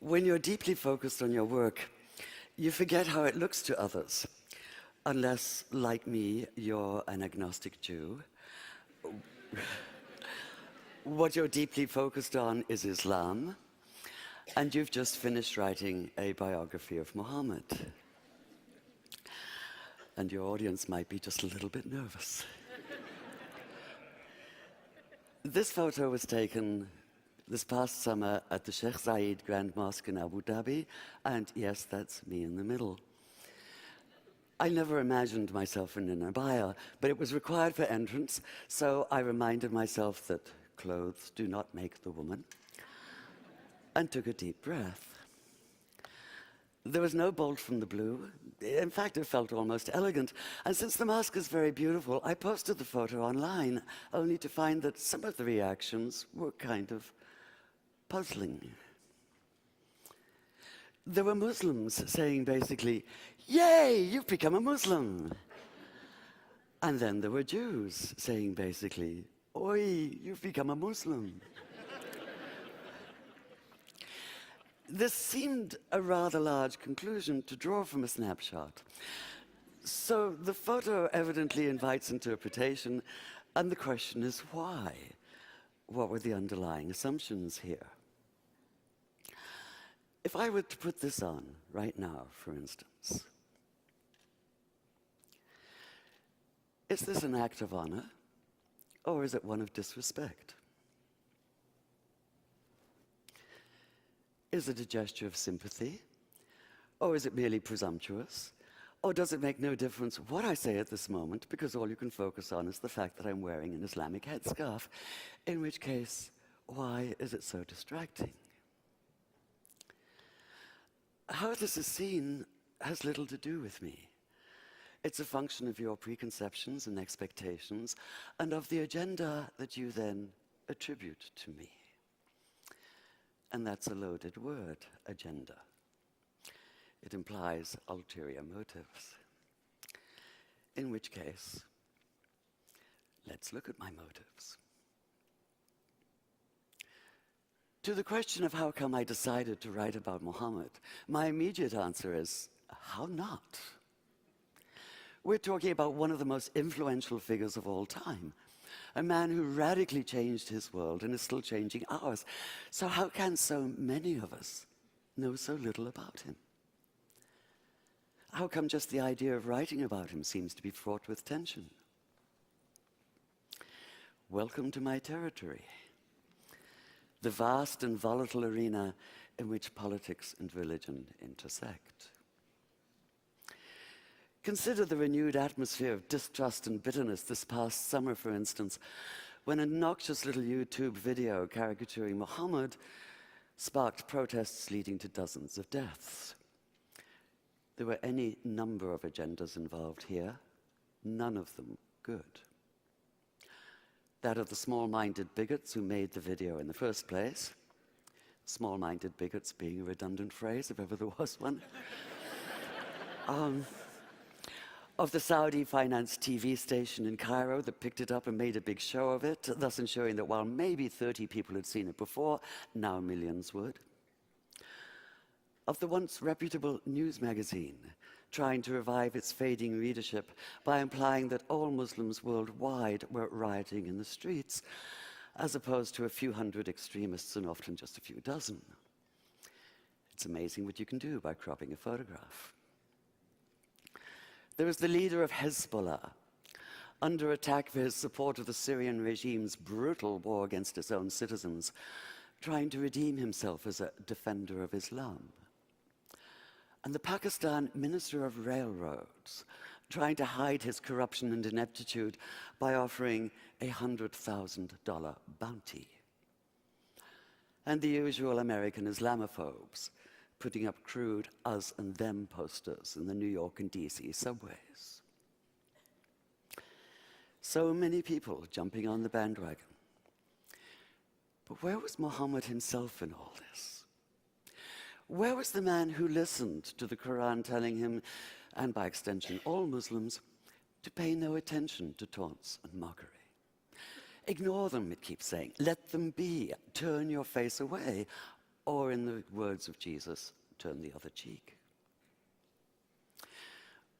When you're deeply focused on your work, you forget how it looks to others. Unless, like me, you're an agnostic Jew. What you're deeply focused on is Islam, and you've just finished writing a biography of Muhammad. And your audience might be just a little bit nervous. This photo was taken this past summer at the Sheikh Zayed Grand Mosque in Abu Dhabi, and yes, that's me in the middle. I never imagined myself in an abaya, but it was required for entrance, so I reminded myself that clothes do not make the woman, and took a deep breath. There was no bolt from the blue. In fact, it felt almost elegant. And since the mosque is very beautiful, I posted the photo online, only to find that some of the reactions were kind of puzzling. There were Muslims saying basically, "Yay, you've become a Muslim." And then there were Jews saying basically, "Oi, you've become a Muslim." This seemed a rather large conclusion to draw from a snapshot. So the photo evidently invites interpretation, and the question is why? What were the underlying assumptions here? If I were to put this on right now, for instance, is this an act of honor, or is it one of disrespect? Is it a gesture of sympathy, or is it merely presumptuous? Or does it make no difference what I say at this moment, because all you can focus on is the fact that I'm wearing an Islamic headscarf, in which case, why is it so distracting? How this is seen has little to do with me. It's a function of your preconceptions and expectations, and of the agenda that you then attribute to me. And that's a loaded word, agenda. It implies ulterior motives. In which case, let's look at my motives. To the question of how come I decided to write about Muhammad, my immediate answer is, how not? We're talking about one of the most influential figures of all time, a man who radically changed his world and is still changing ours. So how can so many of us know so little about him? How come just the idea of writing about him seems to be fraught with tension? Welcome to my territory, the vast and volatile arena in which politics and religion intersect. Consider the renewed atmosphere of distrust and bitterness this past summer, for instance, when a noxious little YouTube video caricaturing Muhammad sparked protests leading to dozens of deaths. There were any number of agendas involved here, none of them good. That of the small-minded bigots who made the video in the first place, small-minded bigots being a redundant phrase, if ever there was one. Of the Saudi-financed TV station in Cairo that picked it up and made a big show of it, thus ensuring that while maybe 30 people had seen it before, now millions would. Of the once reputable news magazine, trying to revive its fading readership by implying that all Muslims worldwide were rioting in the streets, as opposed to a few hundred extremists and often just a few dozen. It's amazing what you can do by cropping a photograph. There is the leader of Hezbollah, under attack for his support of the Syrian regime's brutal war against its own citizens, trying to redeem himself as a defender of Islam. And the Pakistan Minister of Railroads, trying to hide his corruption and ineptitude by offering a $100,000 bounty. And the usual American Islamophobes, putting up crude us and them posters in the New York and DC subways. So many people jumping on the bandwagon. But where was Muhammad himself in all this? Where was the man who listened to the Quran telling him, and by extension all Muslims, to pay no attention to taunts and mockery? Ignore them, it keeps saying. Let them be. Turn your face away. or in the words of Jesus, turn the other cheek.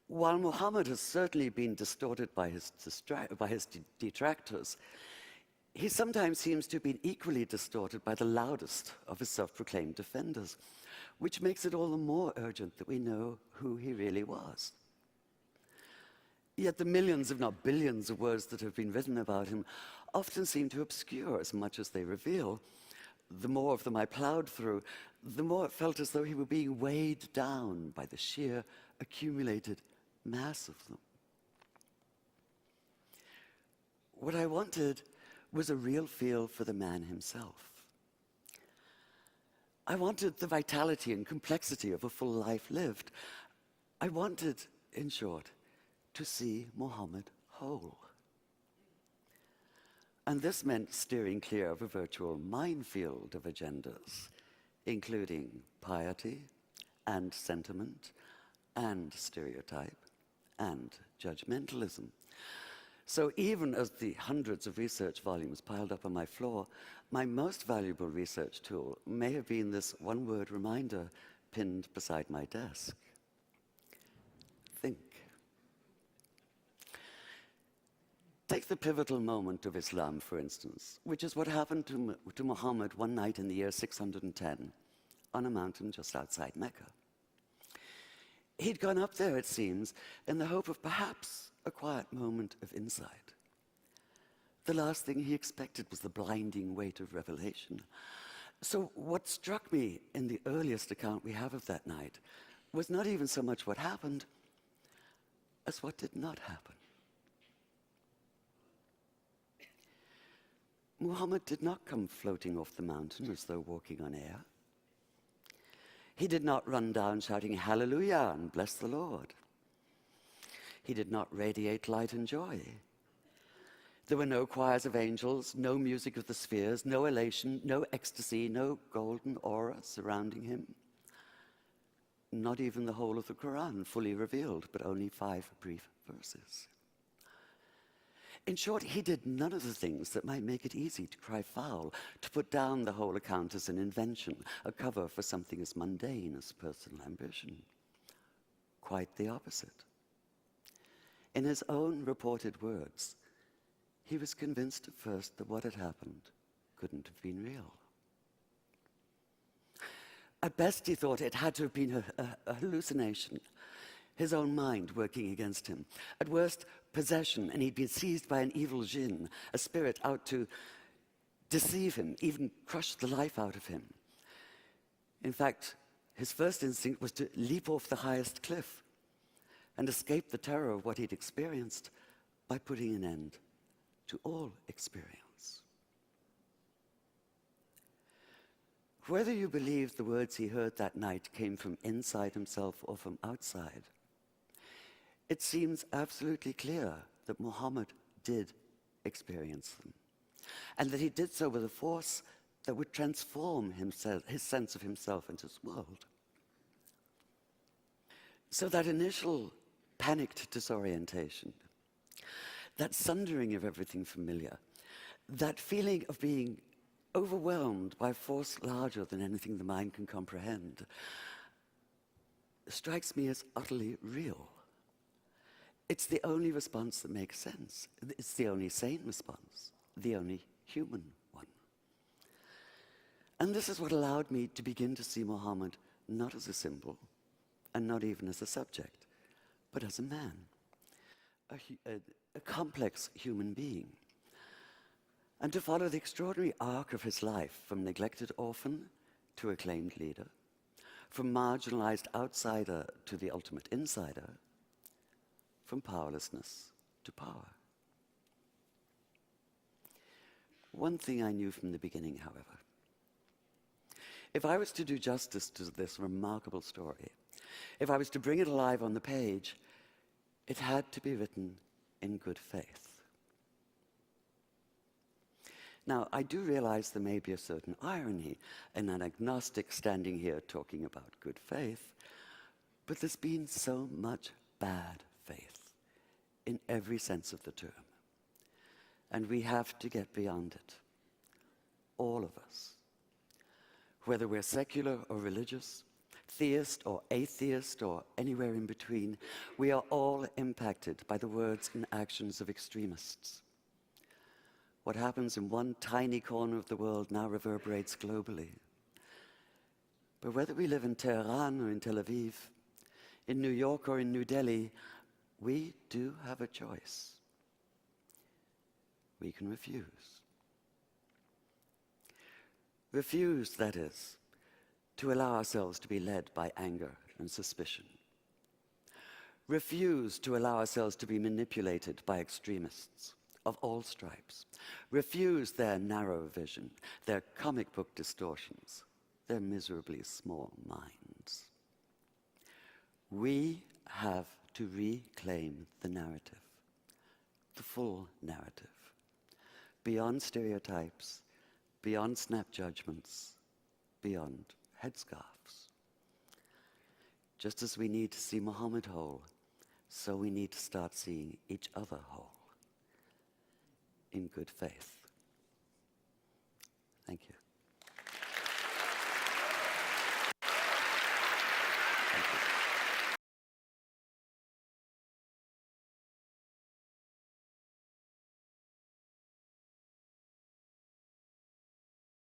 While Muhammad has certainly been distorted by his detractors, he sometimes seems to have been equally distorted by the loudest of his self-proclaimed defenders, which makes it all the more urgent that we know who he really was. Yet the millions, if not billions, of words that have been written about him often seem to obscure as much as they reveal. The more of them I plowed through, the more it felt as though he were being weighed down by the sheer accumulated mass of them. What I wanted was a real feel for the man himself. I wanted the vitality and complexity of a full life lived. I wanted, in short, to see Muhammad whole. And this meant steering clear of a virtual minefield of agendas, including piety and sentiment and stereotype and judgmentalism. So even as the hundreds of research volumes piled up on my floor, my most valuable research tool may have been this one-word reminder pinned beside my desk. Think. Take the pivotal moment of Islam, for instance, which is what happened to Muhammad one night in the year 610 on a mountain just outside Mecca. He'd gone up there, it seems, in the hope of perhaps a quiet moment of insight. The last thing he expected was the blinding weight of revelation. So what struck me in the earliest account we have of that night was not even so much what happened as what did not happen. Muhammad did not come floating off the mountain as though walking on air. He did not run down shouting hallelujah and bless the Lord. He did not radiate light and joy. There were no choirs of angels, no music of the spheres, no elation, no ecstasy, no golden aura surrounding him. Not even the whole of the Quran fully revealed, but only 5 brief verses. In short, he did none of the things that might make it easy to cry foul, to put down the whole account as an invention, a cover for something as mundane as personal ambition. Quite the opposite. In his own reported words, he was convinced at first that what had happened couldn't have been real. At best, he thought it had to have been a hallucination, his own mind working against him. At worst, possession, and he'd been seized by an evil jinn, a spirit out to deceive him, even crush the life out of him. In fact, his first instinct was to leap off the highest cliff and escape the terror of what he'd experienced by putting an end to all experience. Whether you believe the words he heard that night came from inside himself or from outside, it seems absolutely clear that Muhammad did experience them, and that he did so with a force that would transform himself, his sense of himself and his world. So that initial panicked disorientation, that sundering of everything familiar, that feeling of being overwhelmed by a force larger than anything the mind can comprehend, strikes me as utterly real. It's the only response that makes sense. It's the only sane response, the only human one. And this is what allowed me to begin to see Muhammad not as a symbol, and not even as a subject, but as a man, a complex human being. And to follow the extraordinary arc of his life, from neglected orphan to acclaimed leader, from marginalized outsider to the ultimate insider, from powerlessness to power. One thing I knew from the beginning, however, if I was to do justice to this remarkable story, if I was to bring it alive on the page, it had to be written in good faith. Now, I do realize there may be a certain irony in an agnostic standing here talking about good faith, but there's been so much bad faith in every sense of the term. And we have to get beyond it. All of us. Whether we're secular or religious, theist or atheist or anywhere in between, we are all impacted by the words and actions of extremists. What happens in one tiny corner of the world now reverberates globally. But whether we live in Tehran or in Tel Aviv, in New York or in New Delhi, we do have a choice. We can refuse. Refuse, that is, to allow ourselves to be led by anger and suspicion. Refuse to allow ourselves to be manipulated by extremists of all stripes. Refuse their narrow vision, their comic book distortions, their miserably small minds. We have to reclaim the narrative, the full narrative, beyond stereotypes, beyond snap judgments, beyond headscarves. Just as we need to see Muhammad whole, so we need to start seeing each other whole, in good faith. Thank you.